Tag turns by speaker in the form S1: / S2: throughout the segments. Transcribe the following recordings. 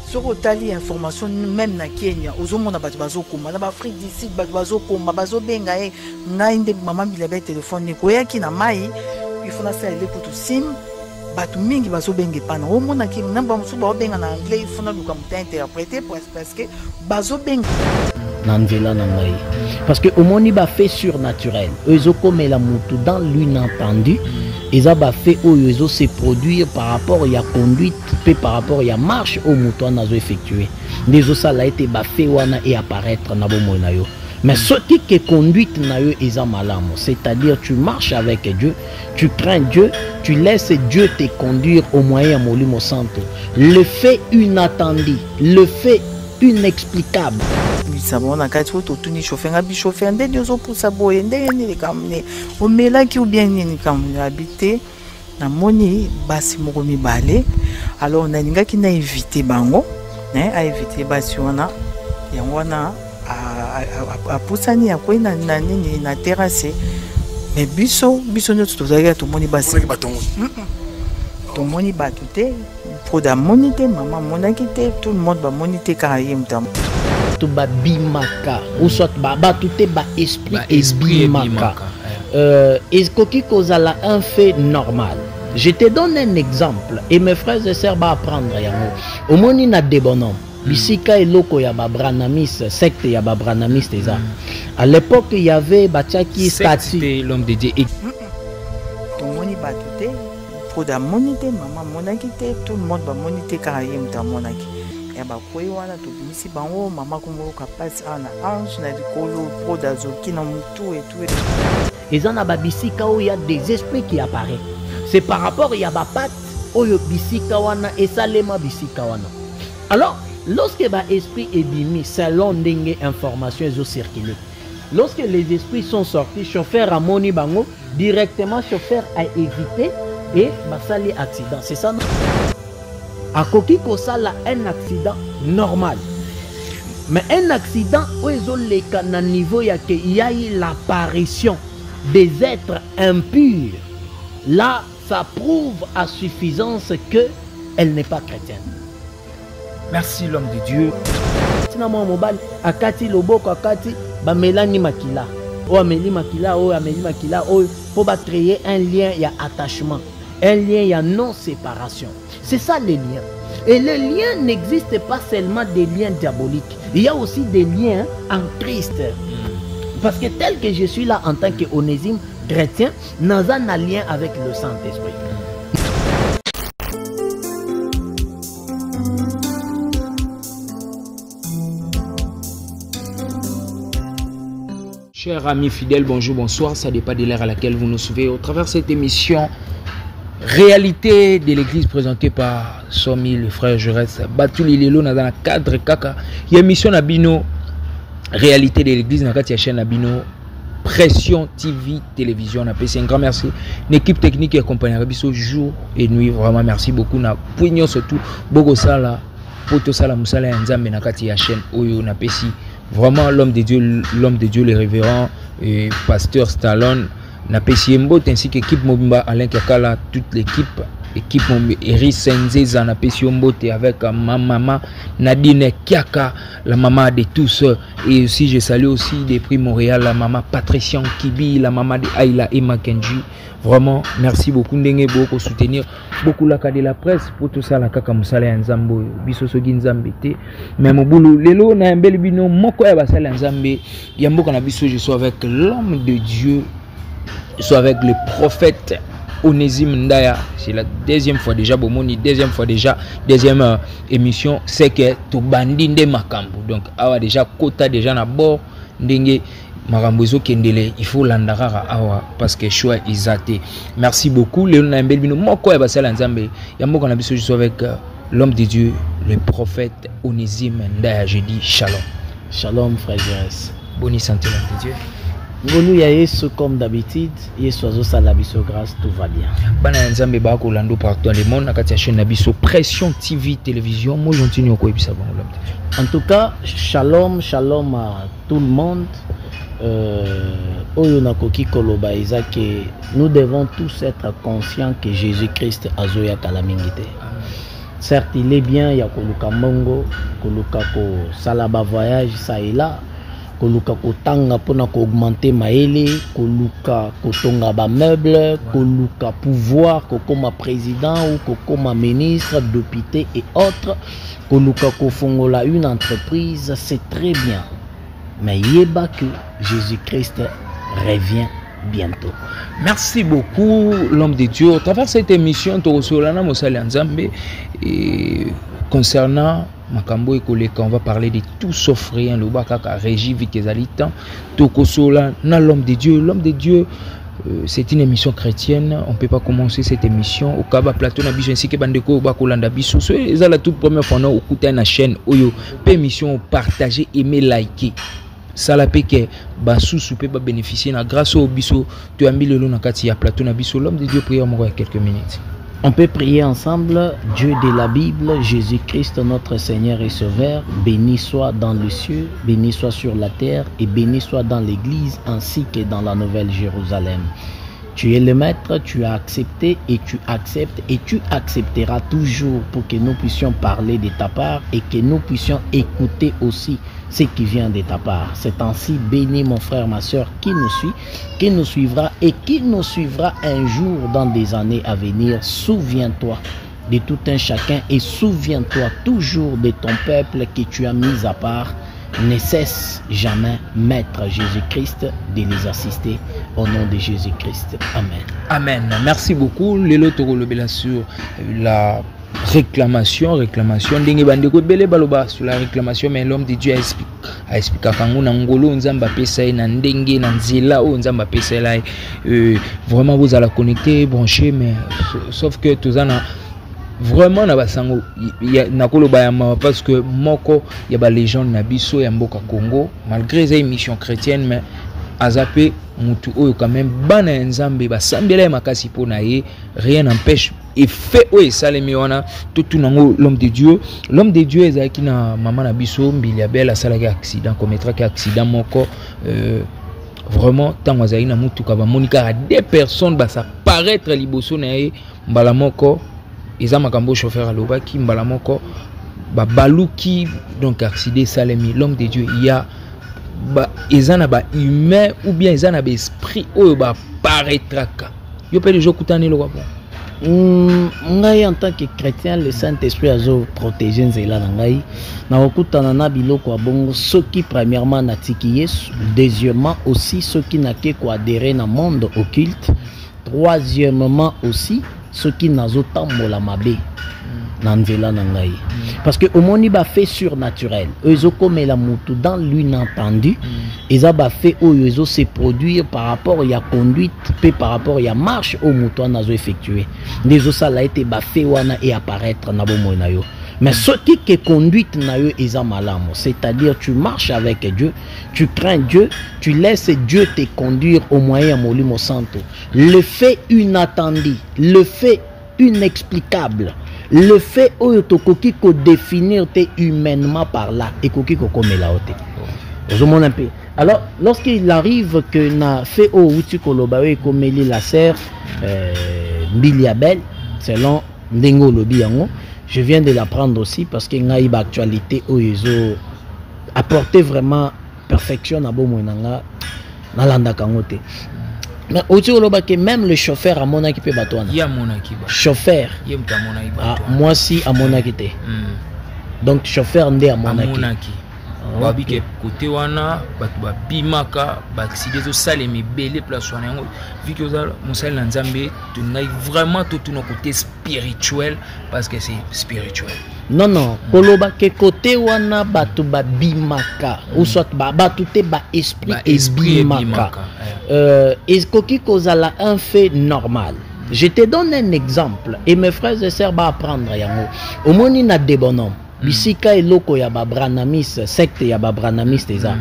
S1: sur otali information même na Kenya ozomona bato bazokoma na Afrique du Sud bato bazokoma bazobenga ngai nde mama bilaba téléphone koyaki na mai il faut na faire les pour tout sim bato mingi bazobenga pana omona ki namba musu baobenga na anglais il faut na luka muta interpréter parce que bazobenga
S2: nanvela na ngai parce que omoni ba fait surnaturel ezokomela mutu dans l'inattendu ils ont fait oyo se produire par rapport à la conduite et par rapport à la marche au mouton n'a effectué des ça a été fait wana et apparaître na bomona yo mais ce qui est conduite na yo ils ont malam c'est-à-dire tu marches avec Dieu tu crains Dieu tu laisses Dieu te conduire au moyen molimo santo le fait inattendu le fait inexplicable
S1: bisabona kati otuni chauffeur ngabi chauffeur nde diozo pousa boye nde ni kamne o melaki ou bien ni kamne habité na moni basi moko mibale alors na ningaki na éviter bango a éviter basi wana yango wana a poussani ya kwena na nini na terrasse mais biso nyoto tozalaki tomoni basi to moni batute pour da monité maman monaki te tout le monde ba monité carayem tam
S2: to ba bimaka ou soit ba tout ba esprit bimaka est koki kozala un fait normal. Je te donne un exemple et mes frères et sœurs va apprendre yango omoni na de bonhomme bisika eloko ya ba branamis secte ya ba branamis teza à l'époque il y avait bachaki statue
S3: l'homme de Dieu
S1: to moni batute pour da monité maman monaki te tout le monde ba monité carayem tam monaki ya bakoyi wana tobimisi bango mama komoko kapasi ana ange na likolo pro dazoki na mutu et tout
S2: ils en a babisika où il y a des esprits qui apparaissent c'est par rapport il y a ba patte oyo bisika wana et salema bisika wana alors lorsque ba esprit est bimi selon ndenge information ezo circuler lorsque les esprits sont sortis chauffeur a moni bango directement chauffeur a évité et basali accident c'est ça non? A koki kosala un accident normal mais un accident où ils ont les na niveau ya que il y a eu l'apparition des êtres impurs là ça prouve à suffisance que elle n'est pas chrétienne.
S3: Merci l'homme de Dieu.
S2: Tina mo mobile akati loboko akati ba melani makila o ameli makila o pour ba créer un lien ya attachement un lien ya non séparation. C'est ça les liens. Et les liens n'existent pas seulement des liens diaboliques. Il y a aussi des liens en Christ. Parce que tel que je suis là en tant qu'onésime chrétien, nous avons un lien avec le Saint-Esprit.
S3: Chers amis fidèles, bonjour, bonsoir. Ça dépend de l'ère à laquelle vous nous suivez au travers de cette émission. Réalité de l'église présentée par Somi, le frère Jaurès, Batuli Lelo dans le cadre Kaka. Il y a émission Nabino, réalité de l'église dans la chaîne Nabino, Pression TV, télévision. On a un grand merci. L'équipe technique qui accompagne Rabiso jour et nuit. Vraiment merci beaucoup. Na Pugno surtout, Bogo Sala, Poto Sala Moussala Nzambe na kati ya chaîne Oyo na Pessi. Vraiment l'homme de Dieu, le révérend et pasteur Stallone. Na Pesiembo ainsi qu'équipe Mobimba Alain Kakala, toute l'équipe équipe Eri Senzeza na Pesiembo avec ma maman Nadine Kiaka, la maman de tous et aussi je salue aussi des prix Montréal, la maman Patricia Kibi, la maman de Aïla et Makenji. Vraiment merci beaucoup ndenge beaucoup soutenir beaucoup la de la presse pour tout ça la kaka musala nzambo biso sogi nzambe te mais mobulu lelo na mbeli bino moko ya basala nzambe ya mboka na biso je suis avec l'homme de Dieu. Soit avec le prophète Onésime Ndaya. C'est la deuxième fois déjà, Bomoni, deuxième émission. C'est que tout bandi de Makambo. Donc, awa déjà, quota déjà na bord, ndenge Marambozo Kendele, il faut l'andarara awa, parce que choix is athée. Merci beaucoup. Léon Nambelbino, moko ya basala nzambe. Yambo kana biso, je suis avec l'homme de Dieu, le prophète Onésime Ndaya. Je dis shalom.
S2: Shalom, frère Jérès.
S3: Bonne santé, l'homme de Dieu.
S2: Nous y a comme d'habitude, Yesu Salabiso grâce, tout va bien.
S3: Bana nzambe ba ko lando partout dans le monde na kati ya chaîne Nabiso Pression TV télévision. Moi j'entends ko ebisa bon l'homme.
S2: En tout cas, shalom à tout le monde. Oyo nakoki koloba que nous devons tous être conscients que Jésus-Christ azoya kalamingite. Certes, il est bien, il y a Koluka Mongo, Koluka ko Salaba voyage, ça et là. Koluka ko tanga pona ko augmenter maele, Koluka ko tonga ba meuble, Koluka pouvoir, Kokoma président ou Kokoma ministre, député et autres. Koluka ko fongola une entreprise, c'est très bien. Mais yeba que Jésus-Christ revient bientôt.
S3: Merci beaucoup, l'homme de Dieu. Au travers cette émission, Torosolana Mosali Nzambe, et concernant Makambo et Koleka, on va parler de tout sauf rien. Le Bakaka Régie Vikezalitan, Tokosolana, l'homme de Dieu. L'homme de Dieu, c'est une émission chrétienne. On ne peut pas commencer cette émission au Kaba Plateau Nabiso ainsi que Bandeko Bakolanda Biso. C'est la toute première fois qu'on écoute la chaîne Oyo. Émission partager, aimer, liker. Salapeke Basou peut pas bénéficier grâce au biso. Tu as mis le long à plateau na biso. L'homme de Dieu prie en quelques minutes.
S2: On peut prier ensemble. Dieu de la Bible, Jésus-Christ notre Seigneur et Sauveur, béni soit dans les cieux, béni soit sur la terre et béni soit dans l'église ainsi que dans la nouvelle Jérusalem. Tu es le maître, tu as accepté et tu acceptes et tu accepteras toujours pour que nous puissions parler de ta part et que nous puissions écouter aussi ce qui vient de ta part. C'est ainsi béni mon frère, ma soeur qui nous suit, qui nous suivra et qui nous suivra un jour dans des années à venir. Souviens-toi de tout un chacun et souviens-toi toujours de ton peuple que tu as mis à part. Ne cesse jamais, Maître Jésus-Christ, de les assister au nom de Jésus-Christ. Amen.
S3: Amen. Merci beaucoup. Lelo Toro Lobela sur la réclamation. Ndenge bandeko bele baloba sur la réclamation, mais l'homme de Dieu a expliqué kango na ngolo nzamba pesa na ndenge na nzela o nzamba pesa là. Vraiment vous allez connecter, brancher, mais sauf que tout ça na vraiment na basango na koloba ya parce que moko ya ba légende na biso ya mboka Congo malgré les émissions chrétiennes mais azape mutu oyo quand même bana nzambe ba sambela makasi pona ye rien n'empêche et fait oyo salemi wana tout nango l'homme de Dieu ezaki na mama na biso mbili ya belle asalaki accident commettraki accident moko vraiment tant azali na mutu ka ba monika deux personnes ba ça paraître liboso na ye mbala moko Isa makambo chauffeur alobaki mbala moko ba baluki donc accident salemi l'homme de Dieu il y a ba ezana ba humain ou bien ezana ba esprit oyo ba paraîtraka yo pe déjà kutani lo kwa
S2: ngai en tant que chrétien le Saint-Esprit a protégé nzela na ngai na okutana na biloko ya bongo soki premièrement na tiki Yesu, deuxièmement aussi soki na ke ko adhérer na monde occulte, troisièmement aussi ce qui n'a autant mabe nanzela nangai parce que au moni ba fait surnaturel ezo comme la mutu dans l'inentendu eza ba fait oyo se produire par rapport ya conduite pe par rapport ya marche au mutu nazo effectuer dezo ça a été ba fait wana et apparaître na bomo na yo. Mais ce qui est conduite na yo eza malamo, c'est-à-dire tu marches avec Dieu, tu crains Dieu, tu laisses Dieu te conduire au moyen molimo santo. Le fait inattendu, le fait inexplicable, le fait oyo tokoki ko définir te humainement par là et koki ko komela ote. Ozomona un peu. Alors lorsqu'il arrive que na fait o uti koloba we komeli la serre Biliabel selon ndengo lobi yango. Je viens de l'apprendre aussi parce qu'il y a une actualité où ils ont apporté vraiment perfection à Bomonanga, dans l'Andakangote. Mais aussi, même le chauffeur à mon équipe Batouana.
S3: Il y a mon équipe.
S2: Chauffeur. Moi aussi à mon équipe. Donc, chauffeur ndé à mon équipe.
S3: Babi ke côté wana batu ba bimaka ba accident to salemi belé place wana yango vu que ça monsal na nzambe tu ngai vraiment tout no côté spirituel parce que c'est spirituel.
S2: Non koloba ke côté wana batu ba bimaka ou soit batu te ba esprit bimaka koki kozala un fait normal. Je te donne un exemple et mes frères et sœurs va apprendre yango au moni na de bonhomme Bisika et loko ya ba branamis secte ya ba branamis eza.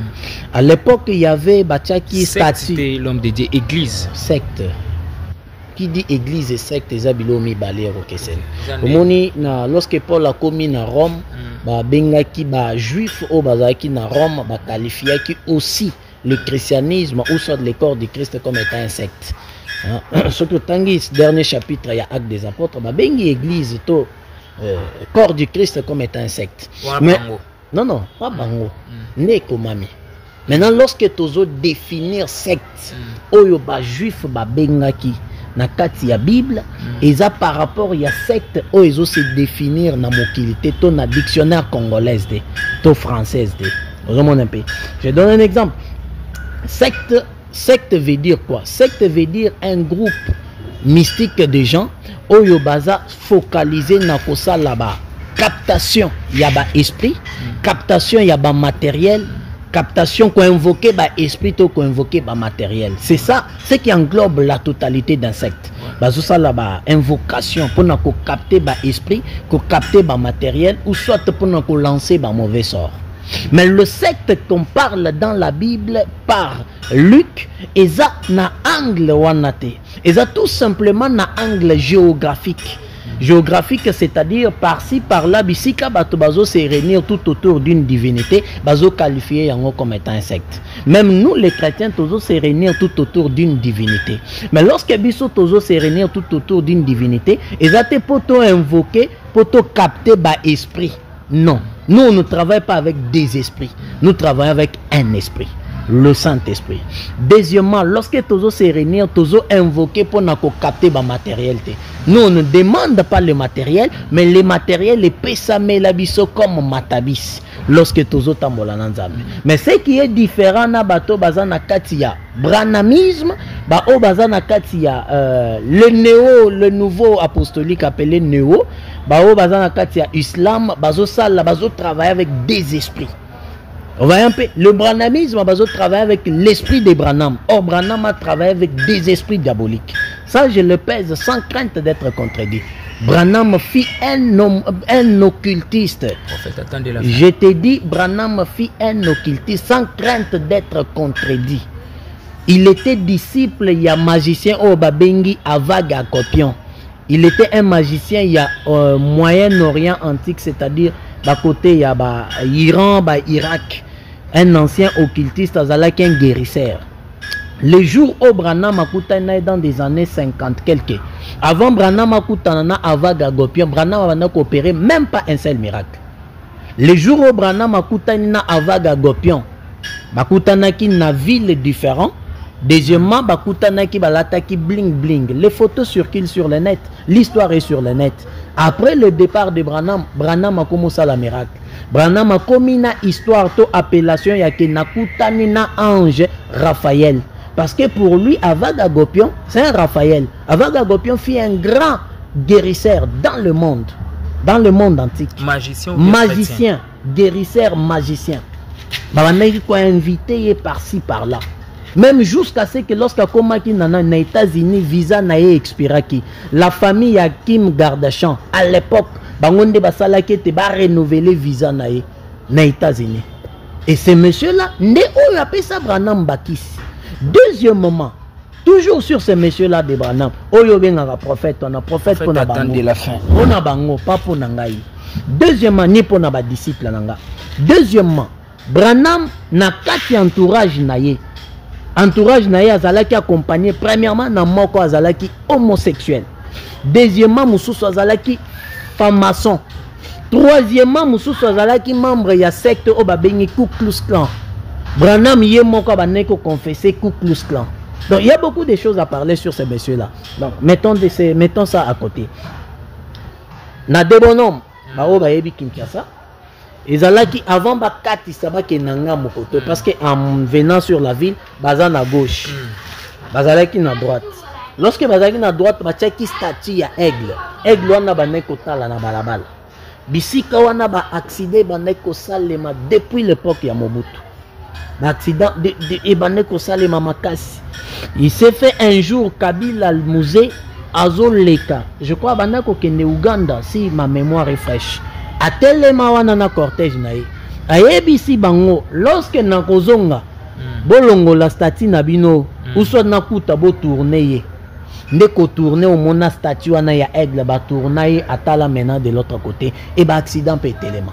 S2: À l'époque il y avait batiaki statut
S3: l'homme de Dieu église
S2: secte. Qui dit église et secte eza bilomi balero kesen. Omoni na lorsque Paul a commis na Rome ba bengaki ba juif au bazaki na Rome ba qualifiaki aussi le christianisme ou soit le corps du Christ comme étant un secte. Ce que tangi dernier chapitre il y a Actes des apôtres ba bengi église to corps du Christ comme étant un secte. Mais, non, pas bango. Neko mami. Maintenant, lorsque tu oses définir secte, oyo ba juif ba bengaki na kati ya Bible, et ça par rapport à secte oyo se définir na mokilité to na dictionnaire congolaise de, to française de. Je donne un exemple. Secte veut dire quoi? Secte veut dire un groupe mystique de gens oyo baza focalisé na kosa là-bas. Captation, il y a ba esprit, captation, il y a ba matériel, captation qu'on invoquer ba esprit ou qu'on invoquer ba matériel. C'est ça, ce qui englobe la totalité d'un secte. Bazo ça là-bas, invocation pour na ko capter ba esprit, ko capter ba matériel ou soit pour na ko lancer ba mauvais sort. Mais le secte qu'on parle dans la Bible par Luc, et ça na angle wanate. Et ça tout simplement na angle géographique. Géographique, c'est-à-dire par-ci, par-là, bisika bato bazo se réunir tout autour d'une divinité, bazo qualifier yango comme étant un secte. Même nous les chrétiens, tozo se réunir tout autour d'une divinité. Mais lorsque biso tozo se réunir tout autour d'une divinité, et ça te poto invoquer, poto capter ba esprit. Non. Nous, on ne travaille pas avec des esprits. Nous travaillons avec un esprit. Le Saint-Esprit. Deuxièmement, lorsque tozo se réunir, tozo invoquer pour nous capter le matériel. Nous, on ne demande pas le matériel, mais le matériel est pesame la biso comme matabis. Lorsque tozo tambola nanzame. Mais ce qui est différent na bato bazana katia branamisme, ba o bazana katia le nouveau apostolique appelé néo, ba o bazana katia islam, bazo sala bazo travailler avec des esprits. On voit un peu, le branhamisme a travaillé avec l'esprit des Branham. Or, Branham a travaillé avec des esprits diaboliques. Ça, je le pèse sans crainte d'être contredit. Branham fit un occultiste. Je te dis, Branham fit un occultiste sans crainte d'être contredit. Il était disciple, il y a magicien au Babengi Avaga Kopion. Il était un magicien, il y a Moyen-Orient antique, c'est-à-dire côté il y a Iran, Irak. Un ancien occultiste, azalaki un guérisseur. Le jour où Branham Makutana dans des années 50 quelques. Avant Branham Makutana Avaga Gopion, Branham a opéré même pas un seul miracle. Le jour où Branham Makutana Avaga Gopion, Makutana qui na ville différent. Deuxièmement, Bakutana qui balata qui bling bling. Les photos circulent sur le net. L'histoire est sur le net. Après le départ de Branham, Branham a commencé la miracle. Branham a commis une histoire to appellation ya ke nakutani na ange Raphaël. Parce que pour lui, Avaga Gopion, c'est un Raphaël. Avaga Gopion fit un grand guérisseur dans le monde antique. Magicien, guérisseur, magicien. Babanaki quoi invité par-ci par-là. Même jusqu'à ce que lorsqu'à Komaki nana na États-Unis visa na expiraki, la famille à Kim Kardashian à l'époque bangonde basala qui te ba renouveler visa na États-Unis. Et ce monsieur là, né on appelle ça Branham Bakis. Deuxièmement, toujours sur ce monsieur là de Branham, oyo benga prophète, on a prophète pour na bango de la fin. On a bango pas pour nangai. Deuxièmement, ni pour na ba disciple nanga. Deuxièmement, Branham na kati entourage naye. Entourage naye azalaki accompagné premièrement na moko azalaki homosexuel. Deuxièmement mususu azalaki franc-maçon. Troisièmement mususu azalaki membre ya secte o babengi Ku Klux Klan. Branham yé moko baneko confesser Ku Klux Klan. Donc il y a beaucoup de choses à parler sur ces messieurs là. Donc mettons ça à côté. Na de bonhomme ba o ba yebi Kinshasa. Et qui avant Bakati Sabaki Nanga Mokoto, parce qu'en venant sur la ville, Bazan à gauche, Bazalaki à droite. Lorsque Bazalaki à droite, Bachaki statue à aigle. Aigle wana baneko tala na balabala. Bisika wana ba accident baneko salema depuis l'époque ya Mobutu. L'accident et baneko salema makasi. Il s'est fait un jour Kabila al musée Azoleka. Je crois baneko kene Uganda si ma mémoire est fraîche. A telema wana na cortège na ye ayebisi bango lorsque na kozonga bolongo la statue na bino uso na kuta bo tourner ye ndeko tourner au mona statue wana ya aigle ba tourner ye atala maintenant de l'autre côté et ba accident pe telema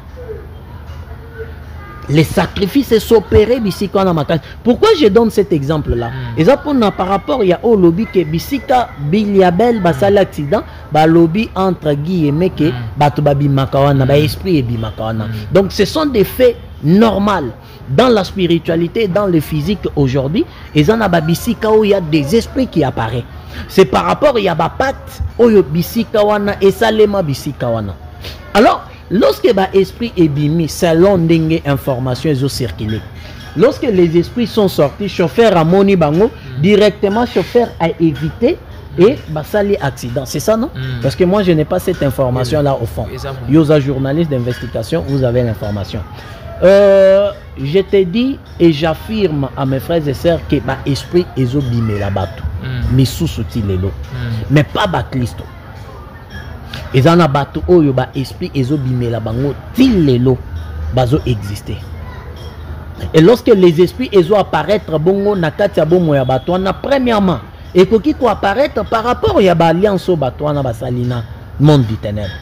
S2: les sacrifices s'opérer bisika na makasi. Pourquoi je donne cet exemple là? Et ça pour par rapport il y a au lobby que bisika biliabel basal accident ba lobby entre guillemets que batu babi makawana ba esprit et bimakawana. Donc ce sont des faits normaux dans la spiritualité, dans le physique aujourd'hui. Et ça na ba bisika où il y a des esprits qui apparaissent. C'est par rapport il y a ba patte oyo bisika wana et salema bisika wana. Alors lorsque l'esprit est bimi, selon des informations ils ont circulé. Lorsque les esprits sont sortis, chauffeur a moni bango, directement chauffeur a évité et sali accident. C'est ça non? Parce que moi je n'ai pas cette information là au fond. Vous êtes journaliste d'investigation, vous avez l'information. Je te dis et j'affirme à mes frères et sœurs que l'esprit est bimé là-bas tout. Mais sous-souti lelo. Mais pas Christo. Et dans la bateau oyo ba esprit ezo bimela bango til lelo bazo exister. Et lorsque les esprits ezo apparaître bongo na kati ya bomo ya bato na premièrement et koki ko apparaître par rapport ya ba alliance au bato na basalina monde du ténèbre.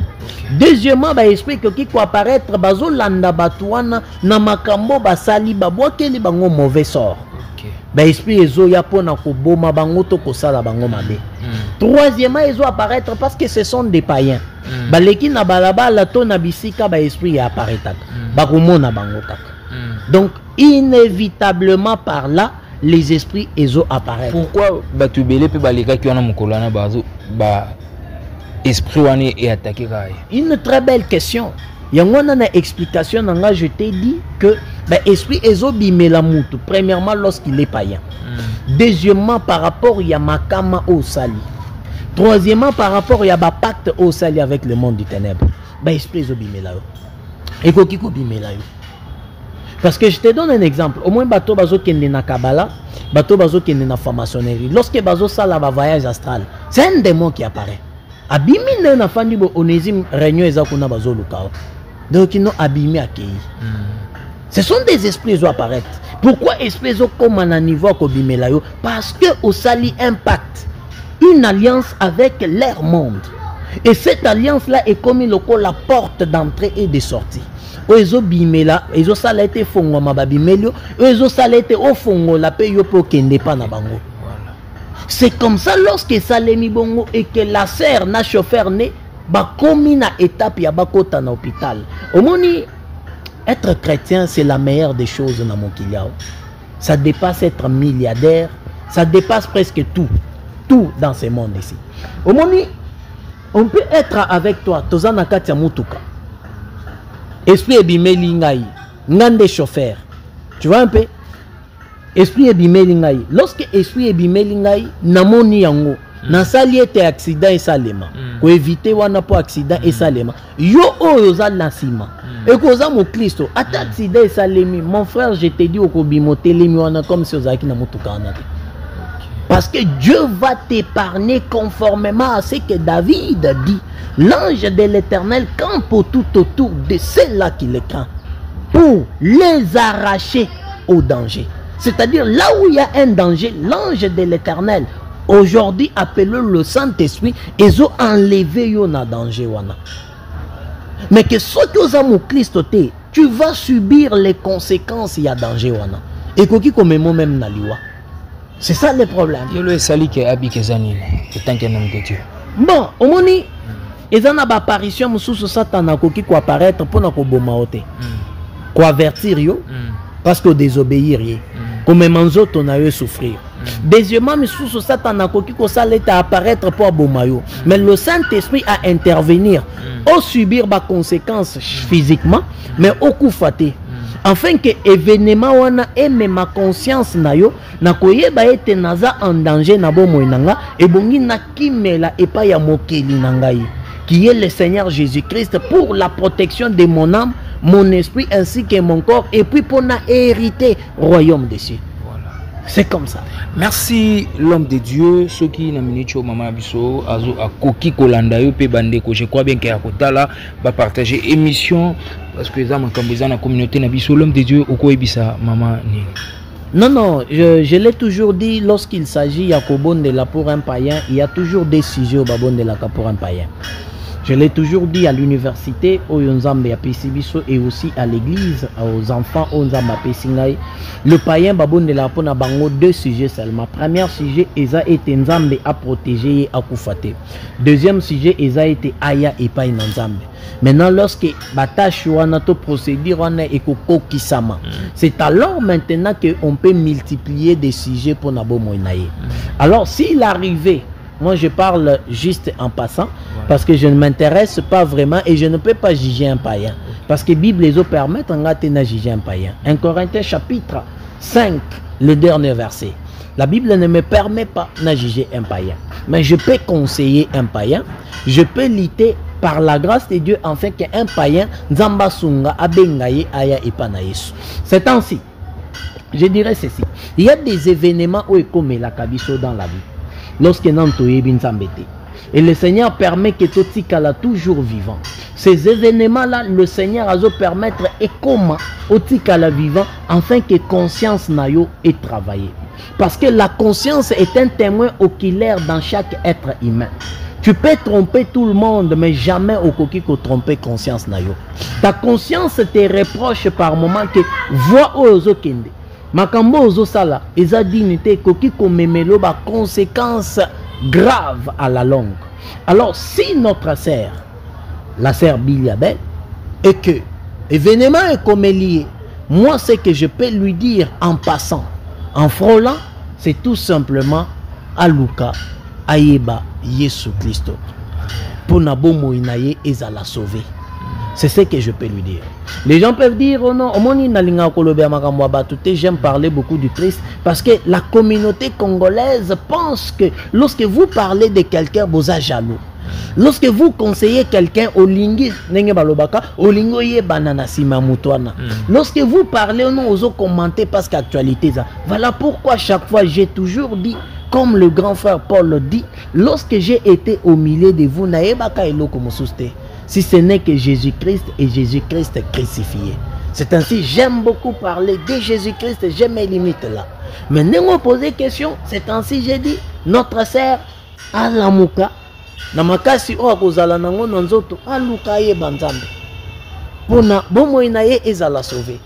S2: Deuxièmement ba esprit koki ko apparaître bazo landa bato na makambo basali babwakeli bango mauvais sort. Ba esprit ezo ya pona ko boma bango to ko sala bango mabe. Troisièmement, ils vont apparaître parce que ce sont des païens. Baleki na balabala to na bisika ba esprit ya apparaître. Bakumona bango kaka. Donc inévitablement par là les esprits ils vont apparaître.
S3: Pourquoi batubele pe baleka ki wana mukolana bazo ba esprit wana est attaqué kaya?
S2: Une très belle question. Yango na explication nanga je t'ai dit que ba esprit ezo bimela mutu premièrement lorsqu'il est païen. Deuxièmement par rapport ya makama au sali. Troisièmement, par rapport à un pacte au sali avec le monde du ténèbre. Esprit bimela yo. Et kokiko bimela yo. Parce que je te donne un exemple. Au moins, bateau bazo kende na Kabbalah, bateau bazo kende na franc-maçonnerie. Lorsque bazo sala ba voyage astral, c'est un démon qui apparaît. Abimi na fandi bo onésime réunion ezakuna bazo lukao. Donc ils n'ont abîmé accueilli. Ce sont des esprits qui apparaissent. Pourquoi esprits comme à niveau ko bimela yo? Parce que au sali impact une alliance avec leur monde. Et cette alliance-là est comme la porte d'entrée et de sortie. Oezo bimela, ezo sala été fongo mababimelio, oezo sala été au fongo la paye pour kende pa na bango. C'est comme ça lorsque salemi bongo et que la sœur na chauffeur né, ba komi na étape ya bakota na hôpital. Omoni être chrétien c'est la meilleure des choses na mokiliao. Ça dépasse être milliardaire, ça dépasse presque tout. Tout dans ce monde ici. Au moment on peut être avec toi, tozana katia mutuka. Esprit ebimeli ngai, ngande chauffeur. Tu vois un peu? Esprit ebimeli ngai. Lorsque esprit ebimeli ngai, namoni yango, na sali ete accident et salema. Ko éviter wana po accident et salema. Yo oyo za nasima. Et koza mo Christo, ata accident et salemi. Mon frère, je te dis okobimotelemi wana comme si ozaki na mutuka wana. Parce que Dieu va t'épargner conformément à ce que David dit. L'ange de l'Éternel campe tout autour de ceux-là qui le craint pour les arracher au danger. C'est-à-dire là où il y a un danger, l'ange de l'Éternel, aujourd'hui appelé le Saint-Esprit, ils ont enlevé yon danger. Mais que ce que vous Christ, tu vas subir les conséquences, il y a danger. Et qui comme même naliwa. C'est ça le problème.
S3: Il y a sali qui habite Zanine, étant qu'un homme de Dieu.
S2: Bon, au moni, ils ont une apparition sous Satan qui peut apparaître pour nous bomaoter, pour avertir yo, parce que désobéir comme manzo ton a souffrir. Deuxièmement, sous Satan qui peut apparaître pour bomayo, mais le Saint-Esprit a intervenir, au subir des conséquences physiquement, mais au coup faté. Afin que événement wana eme ma conscience na yo na koyeba ete naza en danger na bomo nanga et bongi na kimela et pas ya mokeli nangai qui est le Seigneur Jésus-Christ pour la protection de mon âme, mon esprit ainsi que mon corps et puis pour na hériter royaume des cieux. C'est comme ça.
S3: Merci l'homme de Dieu, ceux qui n'ont pas eu maman biso, azo a koki kolanda yo pe bandeko. Je crois bien qu'il y a kotala va partager émission parce que ça m'accompagne la communauté na biso l'homme de Dieu au quoi bisa maman ni.
S2: Non non, je l'ai toujours dit lorsqu'il s'agit ya kobonde la pour un païen, il y a toujours des sujets au babonde la pour un païen. Je l'ai toujours dit à l'université, au Nzambe à Pesibiso et aussi à l'église, aux enfants, au Nzambe à Pesingaï. Le païen babon de la pona bango deux sujets seulement. Premier sujet, Eza été Nzambe à protéger et à koufate. Deuxième sujet, Eza été aya et pas Nzambe. Maintenant, lorsque batache wana to procédure wana et koko kisama, c'est alors maintenant qu'on peut multiplier des sujets pour nabo moinaye. Alors, s'il arrivait, moi je parle juste en passant, parce que je ne m'intéresse pas vraiment et je ne peux pas juger un païen. Parce que la Bible les permet de juger un païen. 1 Corinthiens chapitre 5, le dernier verset. La Bible ne me permet pas de juger un païen. Mais je peux conseiller un païen, je peux lutter par la grâce de Dieu afin qu'un païen Nzambasunga abengaye aya ipanayesu. C'est ainsi. Je dirais ceci. Il y a des événements où il comme la kabiso dans la vie. Lorsque Nantoye Binzambete. Et le Seigneur permet que Totikala toujours vivant. Ces événements-là, le Seigneur a permettre et comment Totikala vivant afin que conscience nayo ait travaillé. Parce que la conscience est un témoin oculaire dans chaque être humain. Tu peux tromper tout le monde, mais jamais au coquille que tromper conscience nayo. Ta conscience te reproche par moment que voix aux kende. Makambo ozo sala, eza dignité koki komemelo ba conséquences graves à la longue. Alors si notre sœur, la sœur Biliabel, et que événement est comme lié, moi ce que je peux lui dire en passant, en frôlant, c'est tout simplement Aluka, Ayeba, Yesu Christo. Pour nabo moinaye ezala sauver. C'est ce que je peux lui dire. Les gens peuvent dire, oh non, j'aime parler beaucoup du Christ parce que la communauté congolaise pense que lorsque vous parlez de quelqu'un, vous êtes jaloux. Lorsque vous conseillez quelqu'un au lingi, lorsque vous parlez, on ose commenter parce qu'actualité, voilà pourquoi chaque fois j'ai toujours dit, comme le grand frère Paul le dit, lorsque j'ai été au milieu de vous, si ce n'est que Jésus-Christ et Jésus-Christ crucifié. C'est ainsi, j'aime beaucoup parler de Jésus-Christ, j'ai mes limites là. Mais ne me posez question, c'est ainsi j'ai dit, notre sœur Alamuka, namakasi o akozala nango nzoto aluka ye banzambe. Pona bomoina ye ezala sauver.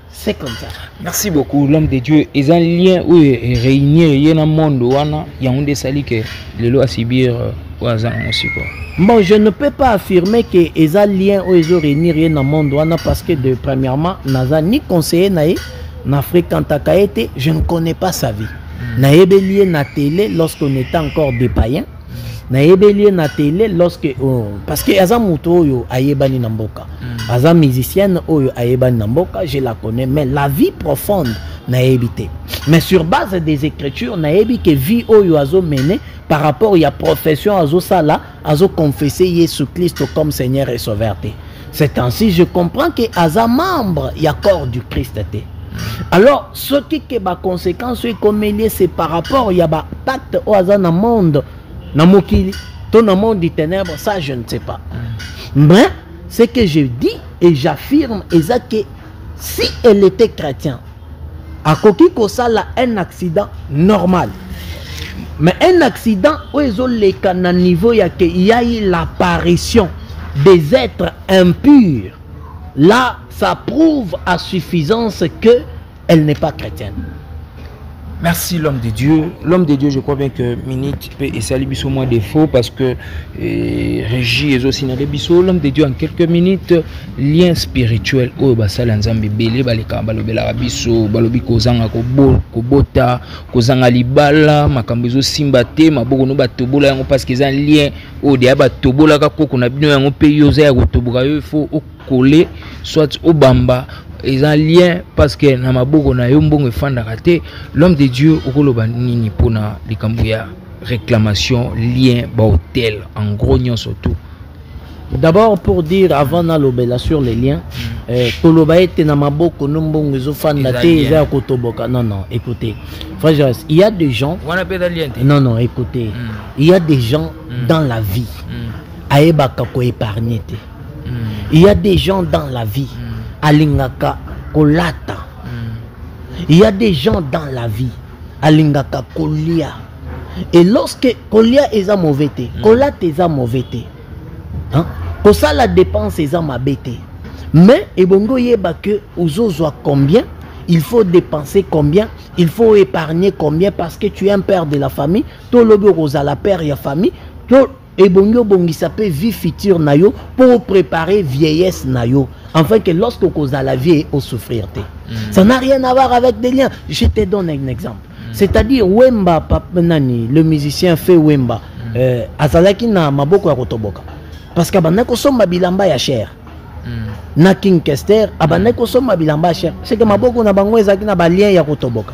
S2: C'est comme ça.
S3: Merci beaucoup, l'homme de Dieu. Ils ont un lien où réunir il y a un monde où il y a un des salis que les lois subir aussi quoi.
S2: Bon, je ne peux pas affirmer que les liens où ils ont réuni rien dans le monde parce que premièrement, naza ni conseiller naïe n'Afrique en Takaete, je ne connais pas sa vie. Naïe lié na télé lorsqu'on était encore des païens. Naïe na télé lorsque parce que Aza Muto yo ayebani namboka. Aza musicienne oyo ayebani namboka, je la connais mais la vie profonde naïbité. Mais sur base des écritures naïbi que vie oyo azo mené par rapport à la profession azo sala azo confesser Jésus Christ comme Seigneur et Sauveur. C'est ainsi je comprends que Aza membre y a corps du Christ. Alors ce qui est la conséquence c'est par rapport il y a ba pacte au Aza dans monde dans mokili ton monde du ténèbre, ça je ne sais pas. Mais ce que je dis et j'affirme est que si elle était chrétienne, à Koki Kosala un accident normal. Mais un accident où ils ont les canaux niveau, il y a eu l'apparition des êtres impurs. Là, ça prouve à suffisance qu'elle n'est pas chrétienne.
S3: Merci l'homme de Dieu. L'homme de Dieu, je crois bien que minute peut essayer de moins défaut parce que Régie est aussi dans les bisous. L'homme de Dieu en quelques minutes, lien spirituel. Oh, basala nzambe belé baleka balobela biso balobi kozanga kobota kozanga libala makambezo simbate maboko no batobola yango parce que c'est un lien au dia batobola ka koko na bino yango pe yoza ya kotoboka yo faut coller soit au bamba. Ils ont un lien parce que na maboko na yo mbongo efanda raté l'homme de Dieu okoloba nini pona likambuya réclamation lien ba hôtel en gros nyon surtout.
S2: D'abord pour dire avant na lobela sur les liens koloba ete na maboko no mbongo ezofanda te eza kotoboka non écoutez frère il y a des gens non écoutez il y a des gens dans la vie aebaka ko épargner te il y a des gens dans la vie alingaka kolata. Il y a des gens dans la vie alingaka kolia. Et lorsque kolia est mauvais, kolata est mauvais. hein? Pour ça la dépense est ma bête. Mais ebongo yeba que ouzozwa combien, il faut dépenser combien, il faut épargner combien parce que tu es un père de la famille, to lobi rosa la père ya famille, to ebongo bongi s'appelle vie future nayo pour préparer vieillesse nayo, afin que lorsque causa la vie au souffrir. Ça n'a rien à voir avec des liens. Je te donne un exemple. C'est-à-dire Wemba Nani, le musicien fait Wemba, azalaki na maboko ya kotoboka. Parce que banako somba bilamba ya cher. Na King Kester, abanako somba bilamba cher. C'est que maboko na bango ezaki na balien ya kotoboka.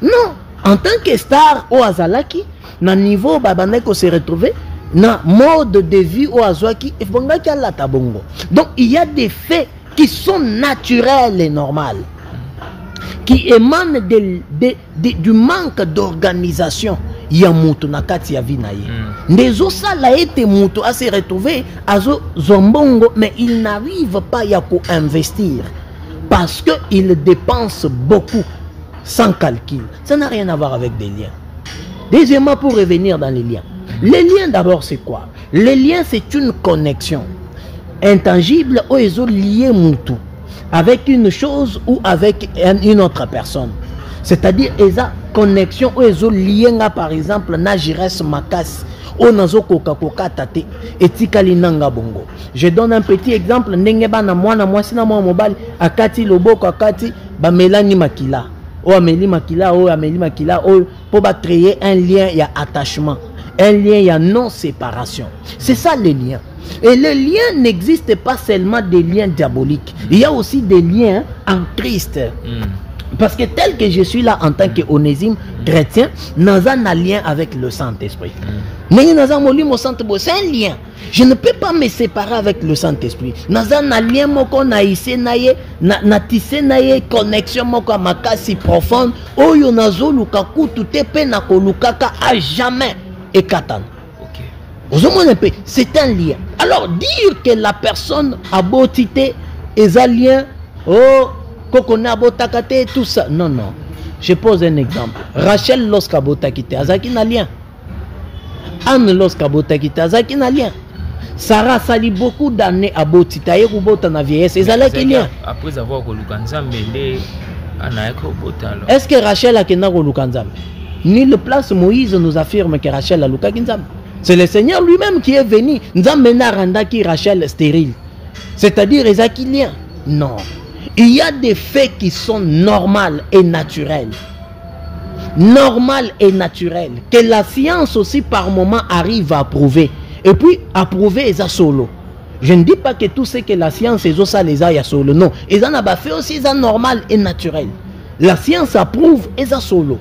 S2: Non, en tant que star au azalaki, na niveau babanako se retrouver na mode de vie au azwaki et bongaki ala tabongo. Donc il y a des faits qui sont naturels et normaux, qui émanent du manque d'organisation. Il y a mutu na kati ya vinaye. Ndezo sala ete mutu a se retrouver azo zombongo, mais il n'arrive pas à investir parce que il dépense beaucoup sans calcul. Ça n'a rien à voir avec des liens. Deuxièmement, pour revenir dans les liens. Les liens d'abord c'est quoi? Les liens c'est une connexion intangible où ils ont lié mutu avec une chose ou avec une autre personne. C'est-à-dire eza connexion où ils ont lié par exemple na jires makas o nazo koka koka tate etikali nanga bongo. Je donne un petit exemple ndenge bana mwana mwasi na mwa mobali akati loboko akati ba melani makila o ameli makila o pour ba créer un lien ya attachement, un lien ya non séparation. C'est ça les liens. Et les liens n'existent pas seulement des liens diaboliques. Il y a aussi des liens en Christ. Parce que tel que je suis là en tant qu'onésime chrétien, nous avons un lien avec le Saint-Esprit. C'est un lien. Je ne peux pas me séparer avec le Saint-Esprit. Nous avons un lien, connexion makasi profonde. Oyo nazo luka kutu tepe na kolukaka à jamais et katan. C'est un lien. Alors dire que la personne a beauté et un lien, oh, tout ça. Non, non. Je pose un exemple. Rachel lorsqu'à botakite, azaki na lien. Anne lorsqu'à botakite, azaki na lien. Sarah sali beaucoup d'années à botita et kubota na vieillesse. Ezalaki lien.
S3: Après avoir kolukanza mele anaeko bota.
S2: Est-ce que Rachel a kena kolukanza? Ni le place Moïse nous affirme que Rachel a lukakinza. C'est le Seigneur lui-même qui est venu. Nzamena randaki Rachel stérile. C'est-à-dire ezaki lien. Non. Il y a des faits qui sont normaux et naturels. Normal et naturel. Que la science aussi par moment arrive à prouver. Et puis, à prouver est solo. Je ne dis pas que tout ce que la science est ça les a solo. Non. Ils en a fait aussi ça normal et naturel. La science approuve et ça solo.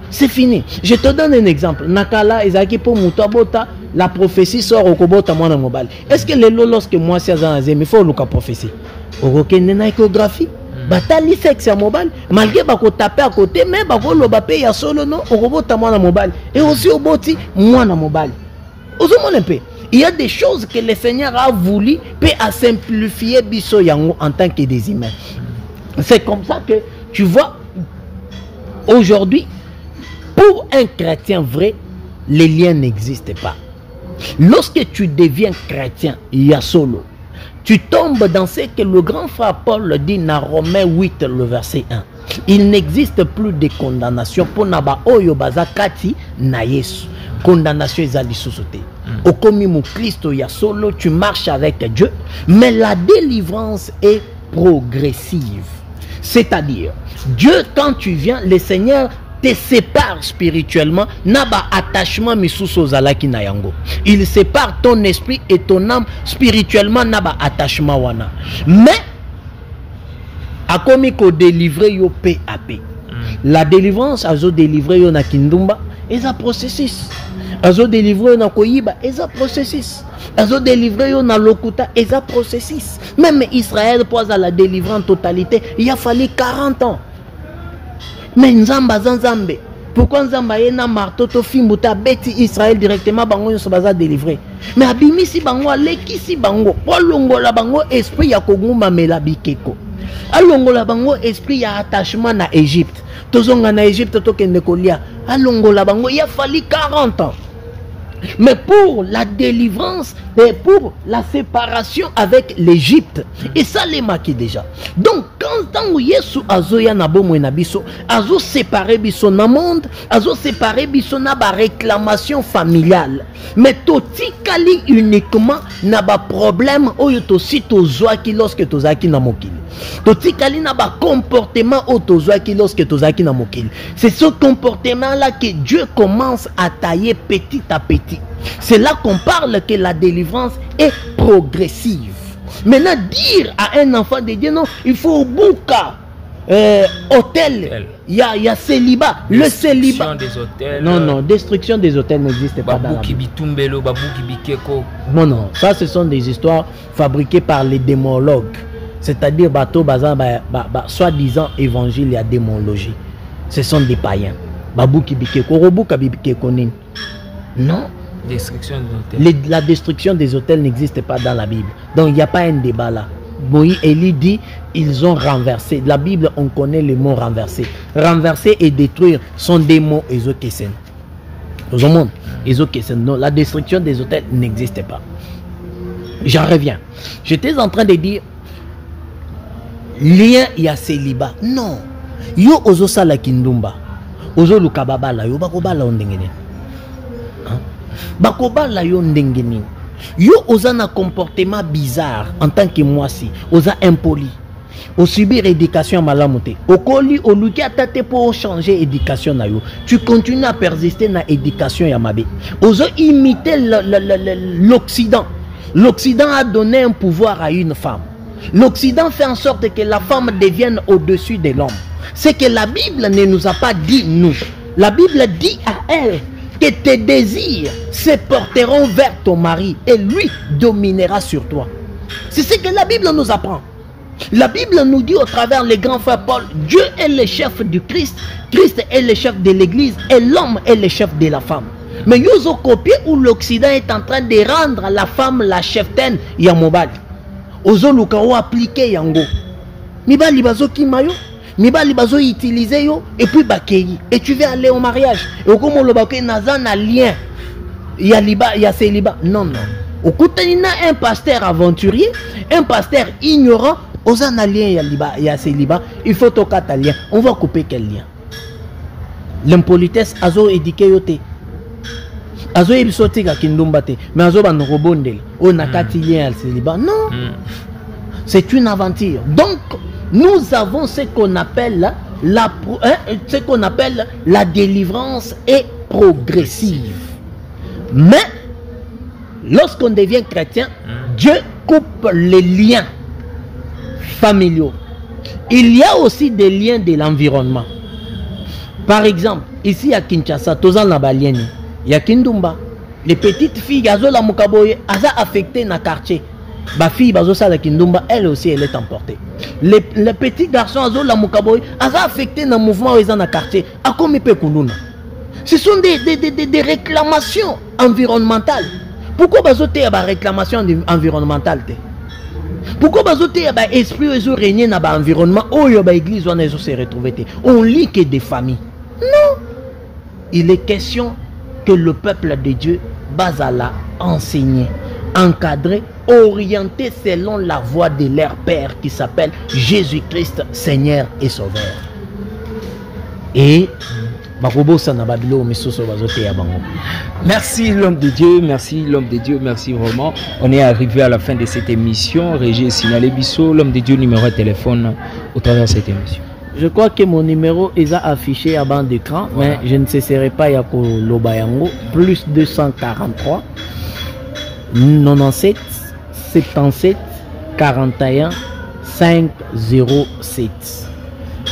S2: C'est fini. Je te donne un exemple. Nakala ezaki pour mutabota la prophétie sort au kobota mwana mobile. Est-ce que les lorsque moi c'est il faut le prophétie? Okokende na échographie batali sexe ya mobile malgré bako taper à côté mais bako lo bapé ya solo non okobota mwana mobile et aussi oboti mwana mobile. Il y a des choses que le Seigneur a voulu peut à simplifier biso yango en tant que des humains. C'est comme ça que tu vois aujourd'hui pour un chrétien vrai les liens n'existent pas. Lorsque tu deviens chrétien il y a solo. Tu tombes dans ce que le grand frère Paul dit dans Romains 8, le verset 1. Il n'existe plus de condamnation pour Naba Oyo Bazakati na Yesu. Condamnation ezali sosote. Okomi mu Christo ya solo, tu marches avec Dieu, mais la délivrance est progressive. C'est-à-dire, Dieu, quand tu viens, le Seigneur te sépare spirituellement, naba attachement misuso zalaki na yango. Il sépare ton esprit et ton âme spirituellement, naba attachement wana. Mais akomi ko délivrer yo peu à peu. La délivrance azo délivrer yo na kindumba, et ça processus. Azo délivrer yo na koyiba, et ça processus. Azo délivrer yo na lokuta, et ça processus. Même Israël pour la délivrer en totalité, il a fallu 40 ans. Mais Nzamba Zanzambe, pourquoi Nzamba yena marteau to fimbuta beti Israël directement bango yo baza délivré. Mais abimi si bango aleki si bango, polongola bango esprit ya koguma mela bikeko. Alongola bango esprit ya attachement na Égypte. Tozonga na Égypte to kende kolia. Alongola bango il a fallu 40 ans. mais pour la délivrance et pour la séparation avec l'Égypte. Et ça les marqué déjà. Donc quand Yesu azoya na bomo na biso, azo séparer biso na monde, azo séparer biso na ba réclamation familiale. Mais totikali uniquement na ba problème oyo tosi tozwaki lorsque tozaki na mokili. Totikali na ba comportement oyo tozwaki lorsque tozaki na mokili. C'est ce comportement là que Dieu commence à tailler petit à petit. C'est là qu'on parle que la délivrance est progressive. Maintenant, dire à un enfant de Dieu, non, il faut au bouca, hôtel, il y a célibat. Le célibat.
S3: Des hôtels.
S2: Non, non, destruction des hôtels n'existe pas dans la Bible. Non, ça ce sont des histoires fabriquées par les démologues. C'est-à-dire, bateau, soi-disant évangile et démologie. Ce sont des païens. Non.
S3: Destruction des hôtels.
S2: La destruction des hôtels n'existe pas dans la Bible. Donc il n'y a pas un débat là. Moïse, Élie dit, ils ont renversé. La Bible, on connaît le mot renverser. Renverser et détruire sont des mots ésokesen. Non, la destruction des hôtels n'existe pas. J'en reviens. J'étais en train de dire, lien il y a célibat. Non. Yo ozo sala kindumba. Ozo lukababa la yo bakobala ondengene. Bakobala yo ndengeni. Yo oza na comportement bizarre en tant que moi si oza impoli. O subir éducation malamote. Okoli oluki atate pour changer éducation na yo. Tu continues à persister na éducation ya mabe. Ozo imiter l'Occident. L'Occident a donné un pouvoir à une femme. L'Occident fait en sorte que la femme devienne au-dessus de l'homme. C'est que la Bible ne nous a pas dit nous. La Bible dit à elle que tes désirs se porteront vers ton mari et lui dominera sur toi. C'est ce que la Bible nous apprend. La Bible nous dit au travers les grands frères Paul, Dieu est le chef du Christ, Christ est le chef de l'église et l'homme est le chef de la femme. Mais nous avons copié où l'Occident est en train de rendre la femme la cheftaine Yamobal. Ozo lukao appliqué yango. Mibali bazo kimayo. Mibali bazo utiliser yo et puis bakeyi et tu veux aller au mariage et comme le baké nazan a lien il y a liba il y a célibat non okutanina un pasteur aventurier un pasteur ignorant osan a lien il y a liba il y a célibat il faut tokata lien on va couper quel lien l'impolitesse azo éduqué yote azo ebisoti ka kindumba te mais azo ba nokobondela on a kati lien à célibat non c'est une aventure donc nous avons ce qu'on appelle la délivrance est progressive. Mais lorsqu'on devient chrétien, Dieu coupe les liens familiaux. Il y a aussi des liens de l'environnement. Par exemple, ici à Kinshasa, Tozan Nabalieni, il y a Kindumba. Les petites filles, Azola Mukaboye, elles sont affectées dans le quartier. Ma fille Bazosa Kindumba, elle aussi elle est emportée. Les petits garçons Azola Mukaboy, elles sont affectés dans le mouvement dans le quartier. Ce sont des réclamations environnementales. Pourquoi Bazote y a des réclamations environnementales? Pourquoi Bazote y a des esprits qui régné dans l'environnement? Oh, il y a des églises où on se retrouve. On lit que des familles. Non. Il est question que le peuple de Dieu Bazala enseigner, encadrer, orienté selon la voie de leur Père qui s'appelle Jésus-Christ, Seigneur et Sauveur. Et
S3: merci l'homme de Dieu, merci vraiment. On est arrivé à la fin de cette émission. Régis Sinalé Bisso, l'homme de Dieu, numéro de téléphone au travers de cette émission.
S2: Je crois que mon numéro est affiché à bande d'écran, mais je ne cesserai pas Yako Lobayango, plus 243 97 77 41 507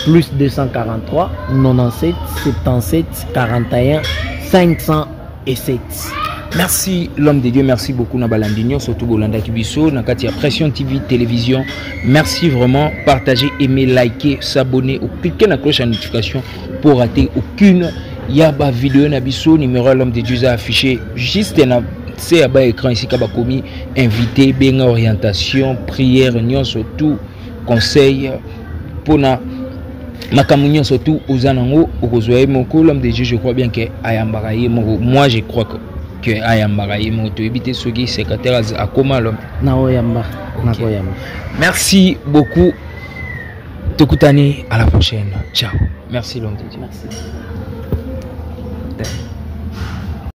S2: plus 243 97 77 41 507.
S3: Merci l'homme de Dieu, merci beaucoup Nabalandinho, surtout Bolanda Kibiso, Nakatia Pression TV télévision. Merci vraiment, partagez, aimez, likez, s'abonner ou cliquez la cloche à notification pour rater aucune yaba vidéo Nabiso. Numéro l'homme de Dieu a affiché juste un c'est à bas écran ici Kabakomi, invité, bien orientation, prière, union surtout, conseil pour na makamunion surtout aux anango, aux oeils, mon l'homme de Dieu, je crois bien que Ayambaraye, moi je crois que que ayambaka ye moto ebite soki secrétaire akoma lo
S2: na oyamba na
S3: Ok.
S2: koyamba.
S3: Merci beaucoup. Tokutani à la prochaine. Ciao. Merci Londi.
S2: Merci.